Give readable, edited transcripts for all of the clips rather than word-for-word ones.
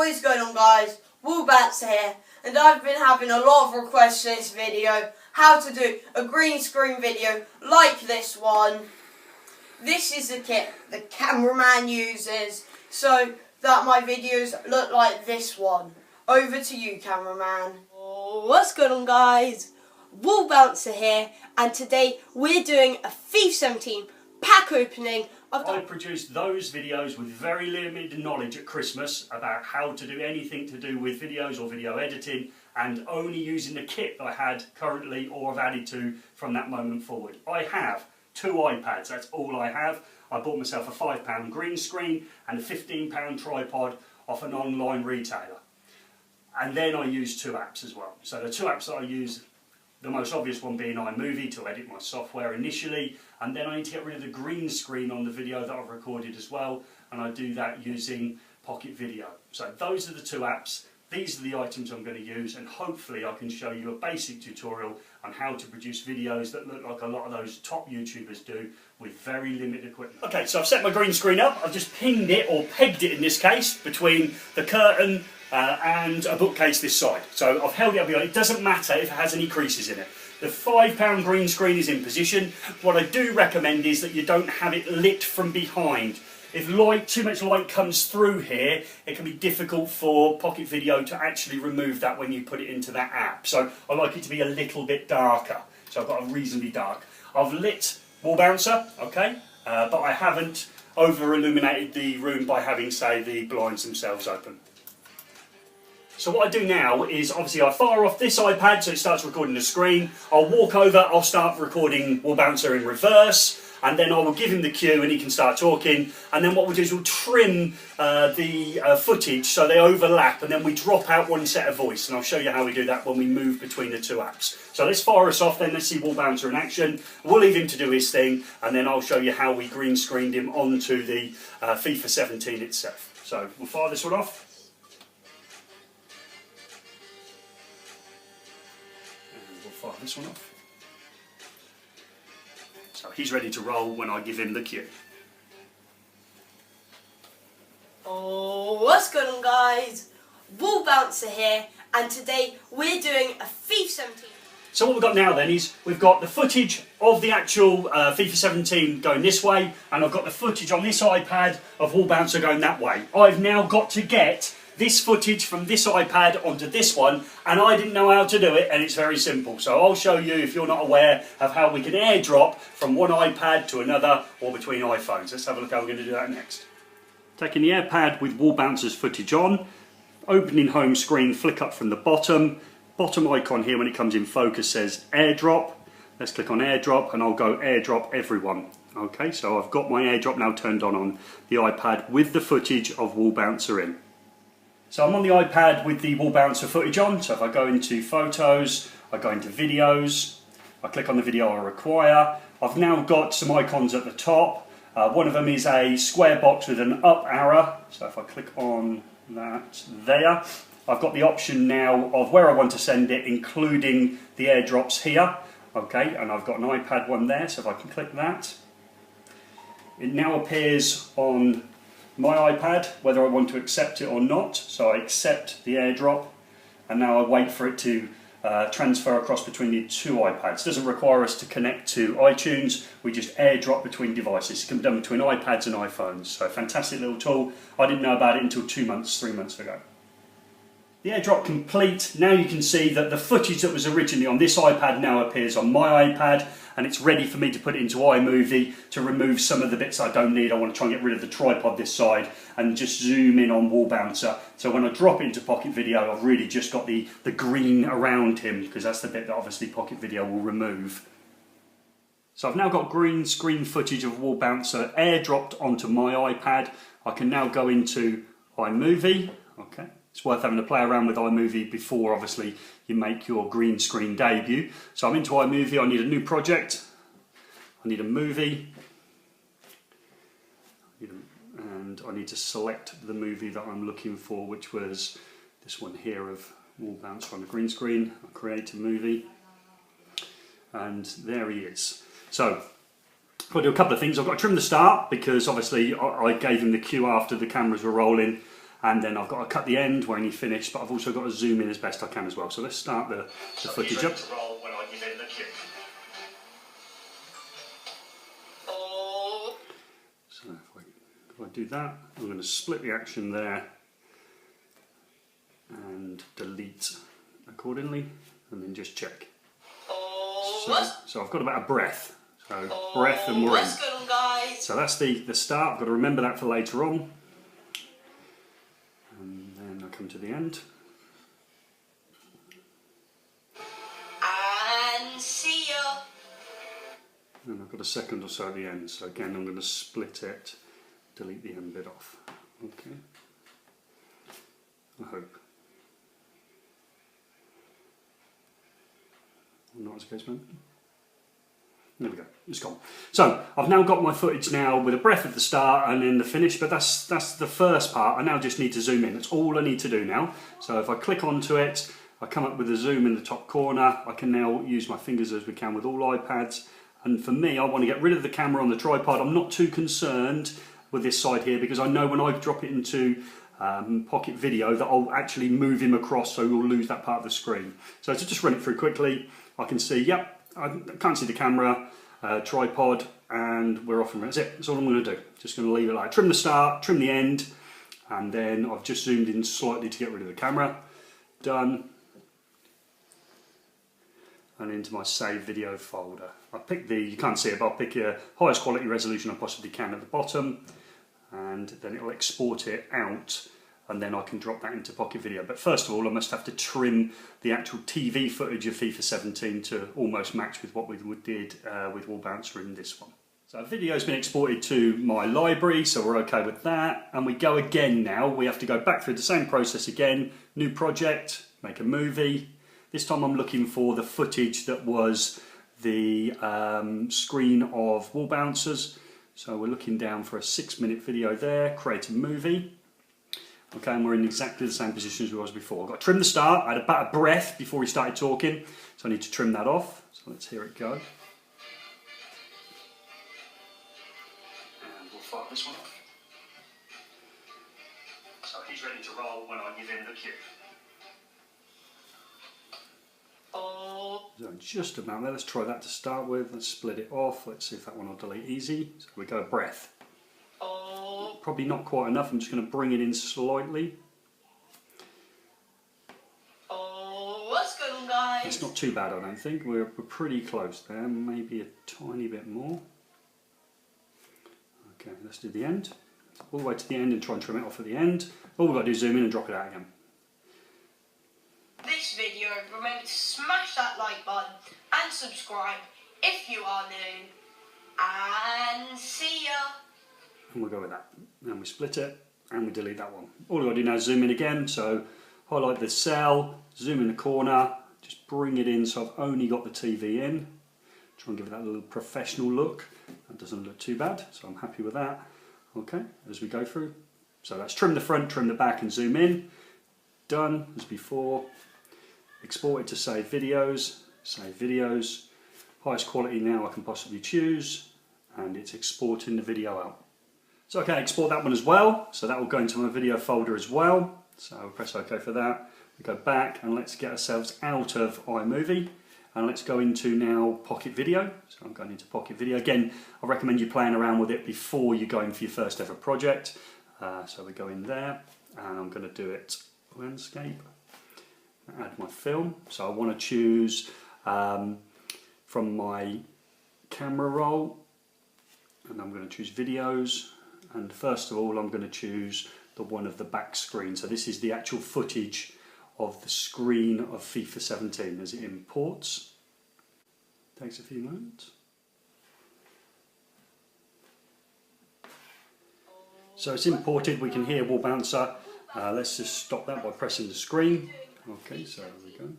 What is going on, guys? Woolbats here, and I've been having a lot of requests for this video, how to do a green screen video like this one. This is the kit the cameraman uses so that my videos look like this one. Over to you, cameraman. Oh, what's going on, guys? Woolbouncer here, and today we're doing a FIFA 17 pack opening. I produced those videos with very limited knowledge at Christmas about how to do anything to do with videos or video editing, and only using the kit that I had currently or have added to from that moment forward. I have 2 iPads, that's all I have. I bought myself a £5 green screen and a £15 tripod off an online retailer. And then I use 2 apps as well. So the 2 apps that I use, the most obvious one being iMovie to edit my software initially, and then I need to get rid of the green screen on the video that I've recorded as well, and I do that using Pocket Video. So those are the 2 apps, these are the items I'm going to use, and hopefully I can show you a basic tutorial on how to produce videos that look like a lot of those top YouTubers do with very limited equipment. Okay, so I've set my green screen up, I've just pinned it, or pegged it in this case, between the curtain and a bookcase this side. So I've held it up behind. It doesn't matter if it has any creases in it. The £5 green screen is in position. What I do recommend is that you don't have it lit from behind. If too much light comes through here, it can be difficult for Pocket Video to actually remove that when you put it into that app. So I like it to be a little bit darker. So I've got a reasonably dark. I've lit Woolbouncer, okay, but I haven't over-illuminated the room by having, say, the blinds themselves open. So what I do now is, obviously I fire off this iPad so it starts recording the screen. I'll walk over, I'll start recording Woolbouncer in reverse, and then I will give him the cue and he can start talking. And then what we'll do is we'll trim the footage so they overlap, and then we drop out one set of voice, and I'll show you how we do that when we move between the 2 apps. So let's fire us off then, let's see Woolbouncer in action. We'll leave him to do his thing, and then I'll show you how we green screened him onto the FIFA 17 itself. So we'll fire this one off. Fire this one off. So he's ready to roll when I give him the cue. Oh, what's going on, guys? Woolbouncer here, and today we're doing a FIFA 17. So what we've got now then is we've got the footage of the actual FIFA 17 going this way, and I've got the footage on this iPad of Woolbouncer going that way. I've now got to get this footage from this iPad onto this one, and I didn't know how to do it, and it's very simple. So I'll show you, if you're not aware, of how we can airdrop from one iPad to another or between iPhones. Let's have a look how we're going to do that next. Taking the iPad with Woolbouncer's footage on, opening home screen, flick up from the bottom icon here when it comes in focus says airdrop. Let's click on airdrop and I'll go airdrop everyone. Okay, so I've got my airdrop now turned on the iPad with the footage of Woolbouncer in. So I'm on the iPad with the Woolbouncer footage on, so if I go into photos, I go into videos, I click on the video I require. I've now got some icons at the top. One of them is a square box with an up arrow, so if I click on that there, I've got the option now of where I want to send it, including the airdrops here. Okay, and I've got an iPad one there, so if I can click that, it now appears on my iPad whether I want to accept it or not. So I accept the airdrop, and now I wait for it to transfer across between the 2 iPads. It doesn't require us to connect to iTunes, we just airdrop between devices. It can be done between iPads and iPhones, so fantastic little tool. I didn't know about it until 3 months ago. The airdrop complete. Now you can see that the footage that was originally on this iPad now appears on my iPad, and it's ready for me to put it into iMovie to remove some of the bits I don't need. I want to try and get rid of the tripod this side and just zoom in on Woolbouncer. So when I drop it into Pocket Video, I've really just got the green around him, because that's the bit that obviously Pocket Video will remove. So I've now got green screen footage of Woolbouncer airdropped onto my iPad. I can now go into iMovie. Okay. It's worth having to play around with iMovie before, obviously, you make your green screen debut. So I'm into iMovie, I need a new project, I need a movie, and I need to select the movie that I'm looking for, which was this one here of Woolbouncer on the green screen. I'll create a movie, and there he is. So I've got to do a couple of things. I've got to trim the start, because obviously I gave him the cue after the cameras were rolling. and then I've got to cut the end when you finish, but I've also got to zoom in as best I can as well. So let's start the footage up. So if I do that, I'm going to split the action there and delete accordingly, and then just check. So I've got about a breath. So breath and we're in. So that's the start. I've got to remember that for later on. And then I come to the end. And see ya. And I've got a second or so at the end. So again, I'm going to split it, delete the end bit off. Okay. I hope. Not as a case, man. There we go, it's gone. So I've now got my footage now with a breath at the start and then the finish, but that's the first part. I now just need to zoom in. That's all I need to do now. So if I click onto it, I come up with a zoom in the top corner. I can now use my fingers as we can with all iPads. And for me, I want to get rid of the camera on the tripod. I'm not too concerned with this side here because I know when I drop it into Pocket Video that I'll actually move him across, so we'll lose that part of the screen. So to just run it through quickly, I can see, yep, I can't see the camera, tripod, and we're off and running. That's it, that's all I'm going to do. Just going to leave it like trim the start, trim the end, and then I've just zoomed in slightly to get rid of the camera. Done. And into my save video folder. I pick you can't see it, but I'll pick the highest quality resolution I possibly can at the bottom, and then it'll export it out, and then I can drop that into Pocket Video. But first of all, I must have to trim the actual TV footage of FIFA 17 to almost match with what we did with Wall Bouncer in this one. So the video's been exported to my library, so we're okay with that. And we go again now. We have to go back through the same process again. New project, make a movie. This time I'm looking for the footage that was the screen of Wall Bouncers. So we're looking down for a 6-minute video there, create a movie. Okay, and we're in exactly the same position as we was before. I've got to trim the start. I had about a breath before he started talking, so I need to trim that off. So let's hear it go. And we'll fire this one off. So he's ready to roll when I give him the cue. So just about there. Let's try that to start with. Let's split it off. Let's see if that one will delete easy. So we go breath. Probably not quite enough. I'm just going to bring it in slightly. What's going on, guys? It's not too bad, I don't think. We're pretty close there. Maybe a tiny bit more. Okay, let's do the end. All the way to the end and try and trim it off at the end. All we've got to do is zoom in and drop it out again. This video, remember to smash that like button and subscribe if you are new. And see ya. And we'll go with that. And we split it and we delete that one. All we've got to do now is zoom in again. So highlight the cell, zoom in the corner, just bring it in so I've only got the TV in. Try and give it that little professional look. That doesn't look too bad, so I'm happy with that. Okay, as we go through. So that's trim the front, trim the back and zoom in. Done as before. Export it to save videos. Save videos. Highest quality now I can possibly choose. And it's exporting the video out. So I can export that one as well. So that will go into my video folder as well. So I'll press OK for that. We go back and let's get ourselves out of iMovie. And let's go into now Pocket Video. So I'm going into Pocket Video. Again, I recommend you playing around with it before you go in for your first ever project. So we go in there and I'm going to do it landscape. Add my film. So I want to choose from my camera roll, and I'm going to choose videos, and first of all I'm going to choose the one of the back screen. So this is the actual footage of the screen of FIFA 17 as it imports. Takes a few moments. So it's imported, we can hear Wall Bouncer. Let's just stop that by pressing the screen. Okay, so there we go.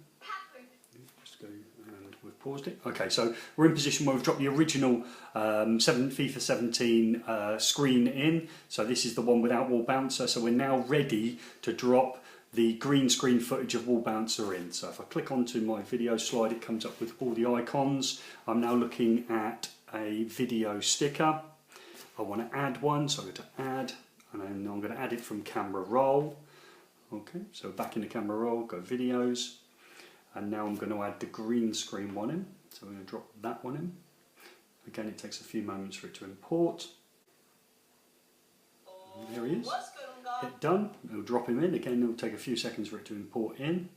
Just go, and we've paused it. Okay, so we're in position where we've dropped the original FIFA 17 screen in. So this is the one without Wall Bouncer. So we're now ready to drop the green screen footage of Wall Bouncer in. So if I click onto my video slide, it comes up with all the icons. I'm now looking at a video sticker. I want to add one, so I go to add, and then I'm going to add it from camera roll. Okay, so back in the camera roll, go videos, and now I'm going to add the green screen one in. So I'm going to drop that one in. Again, it takes a few moments for it to import. And there he is. Hit done. It'll drop him in. Again, it'll take a few seconds for it to import in.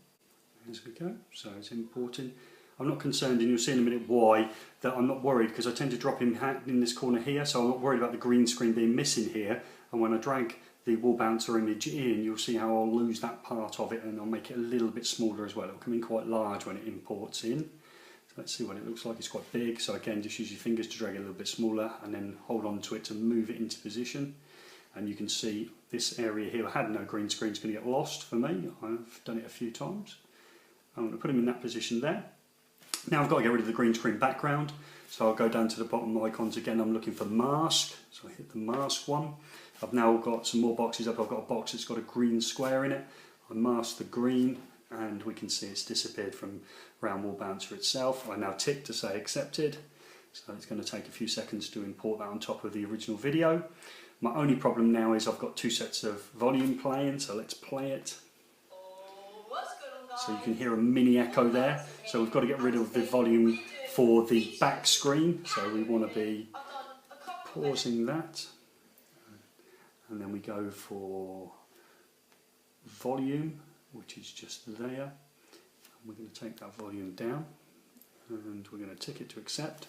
As we go. So it's importing. I'm not concerned, and you'll see in a minute why, that I'm not worried, because I tend to drop him in this corner here, so I'm not worried about the green screen being missing here. And when I drag the wall bouncer image in, you'll see how I'll lose that part of it, and I'll make it a little bit smaller as well. It'll come in quite large when it imports in. So let's see what it looks like. It's quite big, so again, just use your fingers to drag it a little bit smaller, and then hold on to it to move it into position. And you can see this area here, I had no green screen, is going to get lost for me. I've done it a few times. I'm going to put him in that position there. Now I've got to get rid of the green screen background, so I'll go down to the bottom icons again. I'm looking for mask, so I hit the mask one. I've now got some more boxes up. I've got a box that's got a green square in it. I mask the green, and we can see it's disappeared from round wall bouncer itself. I now tick to say accepted, so it's going to take a few seconds to import that on top of the original video. My only problem now is I've got two sets of volume playing, so let's play it. So you can hear a mini echo there. So we've got to get rid of the volume for the back screen. So we want to be pausing that. And then we go for volume, which is just there. And we're going to take that volume down. And we're going to tick it to accept.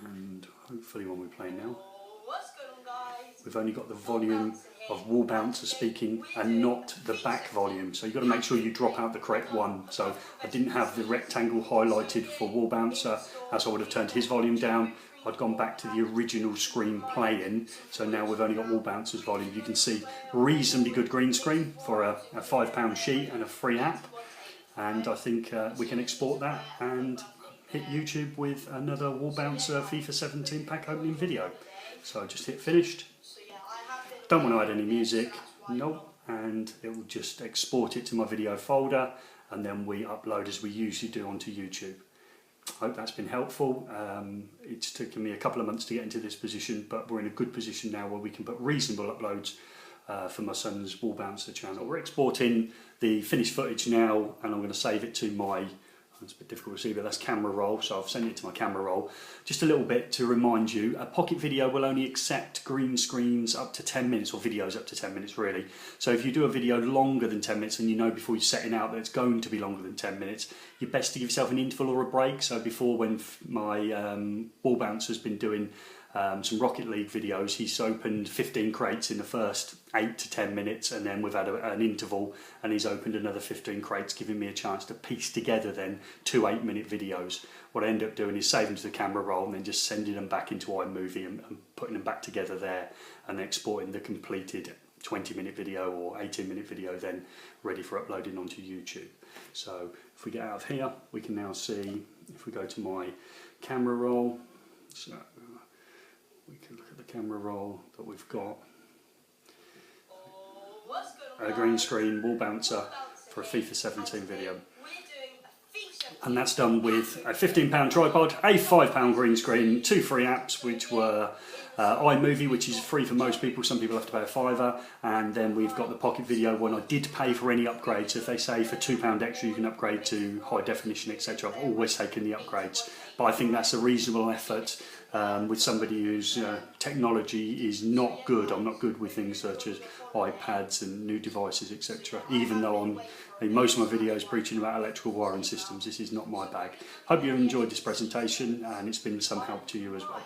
And hopefully when we play now, we've only got the volume of wall bouncer speaking and not the back volume, so you've got to make sure you drop out the correct one. So I didn't have the rectangle highlighted for wall bouncer, as I would have turned his volume down. I'd gone back to the original screen playing, so now we've only got wall bouncer's volume. You can see reasonably good green screen for a £5 sheet and a free app, and I think we can export that and hit YouTube with another wall bouncer FIFA 17 pack opening video. So just hit finished. Don't want to add any music, nope, and it will just export it to my video folder, and then we upload as we usually do onto YouTube. I hope that's been helpful. It's taken me a couple of months to get into this position, but we're in a good position now where we can put reasonable uploads for my son's wall bouncer channel. We're exporting the finished footage now, and I'm going to save it to my, it's a bit difficult to see, but that's camera roll, so I've sent it to my camera roll. Just a little bit to remind you, a pocket video will only accept green screens up to 10 minutes, or videos up to 10 minutes really. So if you do a video longer than 10 minutes and you know before you're setting out that it's going to be longer than 10 minutes, you're best to give yourself an interval or a break. So before, when my wall bouncer's been doing some Rocket League videos, he's opened 15 crates in the first 8 to 10 minutes, and then we've had an interval and he's opened another 15 crates, giving me a chance to piece together then 2 8-minute videos. What I end up doing is saving to the camera roll and then just sending them back into iMovie and putting them back together there, and then exporting the completed 20-minute video or 18-minute video then ready for uploading onto YouTube. So if we get out of here, we can now see, if we go to my camera roll, so we can look at the camera roll that we've got. A green screen wall bouncer for a FIFA 17 video. And that's done with a £15 tripod, a £5 green screen, 2 free apps, which were iMovie, which is free for most people. Some people have to pay a £5, and then we've got the Pocket Video one. I did pay for any upgrades. If they say for £2 extra you can upgrade to high definition, etc., I've always taken the upgrades. But I think that's a reasonable effort with somebody whose technology is not good. I'm not good with things such as iPads and new devices, etc. Even though I'm in most of my videos preaching about electrical wiring systems, this is not my bag. Hope you enjoyed this presentation and it's been some help to you as well.